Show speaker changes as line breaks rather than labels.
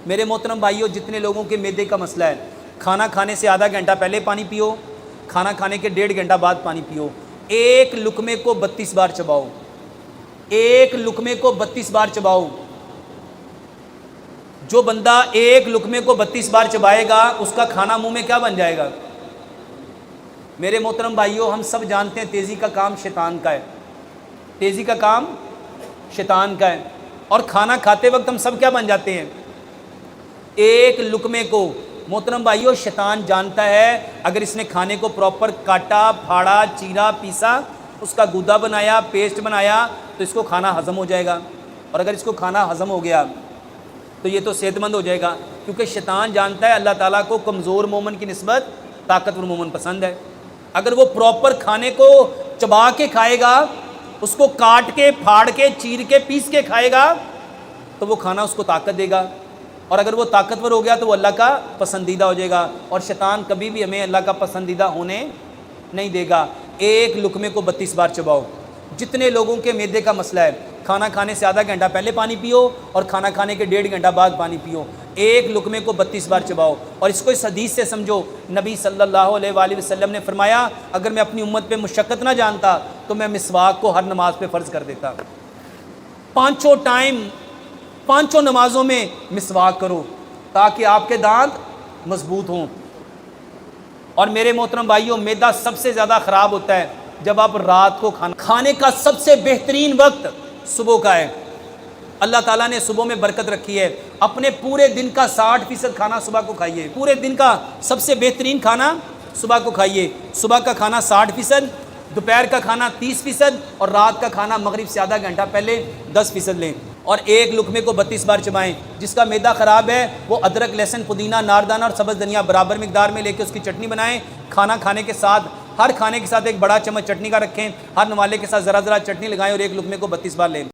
میرے محترم بھائیوں، جتنے لوگوں کے معدے کا مسئلہ ہے، کھانا کھانے سے آدھا گھنٹہ پہلے پانی پیو، کھانا کھانے کے 1.5 گھنٹہ بعد پانی پیو، ایک لقمے کو 32 بار چباؤ، ایک لقمے کو 32 بار چباؤ۔ جو بندہ ایک لقمے کو 32 بار چبائے گا اس کا کھانا منہ میں کیا بن جائے گا؟ میرے محترم بھائیوں، ہم سب جانتے ہیں تیزی کا کام شیطان کا ہے، تیزی کا کام شیطان کا ہے، اور کھانا کھاتے وقت ہم سب کیا بن جاتے ہیں؟ ایک لقمے کو محترم بھائیوں شیطان جانتا ہے اگر اس نے کھانے کو پراپر کاٹا، پھاڑا، چیرا، پیسا، اس کا گودا بنایا، پیسٹ بنایا تو اس کو کھانا ہضم ہو جائے گا، اور اگر اس کو کھانا ہضم ہو گیا تو یہ تو صحت مند ہو جائے گا، کیونکہ شیطان جانتا ہے اللہ تعالیٰ کو کمزور مومن کی نسبت طاقتور مومن پسند ہے۔ اگر وہ پراپر کھانے کو چبا کے کھائے گا، اس کو کاٹ کے، پھاڑ کے، چیر کے، پیس کے کھائے گا تو وہ کھانا اس کو طاقت دے گا، اور اگر وہ طاقتور ہو گیا تو وہ اللہ کا پسندیدہ ہو جائے گا، اور شیطان کبھی بھی ہمیں اللہ کا پسندیدہ ہونے نہیں دے گا۔ ایک لقمے کو 32 بار چباؤ۔ جتنے لوگوں کے معدے کا مسئلہ ہے، کھانا کھانے سے آدھا گھنٹہ پہلے پانی پیو اور کھانا کھانے کے 1.5 گھنٹہ بعد پانی پیو، ایک لقمے کو 32 بار چباؤ، اور اس کو اس حدیث سے سمجھو۔ نبی صلی اللہ علیہ وآلہ وسلم نے فرمایا اگر میں اپنی امت پہ مشقت نہ جانتا تو میں مسواک کو ہر نماز پہ فرض کر دیتا۔ پانچوں ٹائم، پانچوں نمازوں میں مسواک کرو تاکہ آپ کے دانت مضبوط ہوں۔ اور میرے محترم بھائیوں، معدہ سب سے زیادہ خراب ہوتا ہے جب آپ رات کو کھانے کا سب سے بہترین وقت صبح کا ہے۔ اللہ تعالیٰ نے صبح میں برکت رکھی ہے، اپنے پورے دن کا 60% کھانا صبح کو کھائیے، پورے دن کا سب سے بہترین کھانا صبح کو کھائیے۔ صبح کا کھانا 60%، دوپہر کا کھانا 30%، اور رات کا کھانا مغرب سے آدھا گھنٹہ پہلے 10% لیں، اور ایک لقمے کو 32 بار چبائیں۔ جس کا معدہ خراب ہے وہ ادرک، لہسن، پودینہ، ناردانہ اور سبز دھنیا برابر مقدار میں لے کے اس کی چٹنی بنائیں، کھانا کھانے کے ساتھ، ہر کھانے کے ساتھ ایک بڑا چمچ چٹنی کا رکھیں، ہر نوالے کے ساتھ ذرا ذرا چٹنی لگائیں اور ایک لقمے کو 32 بار لیں۔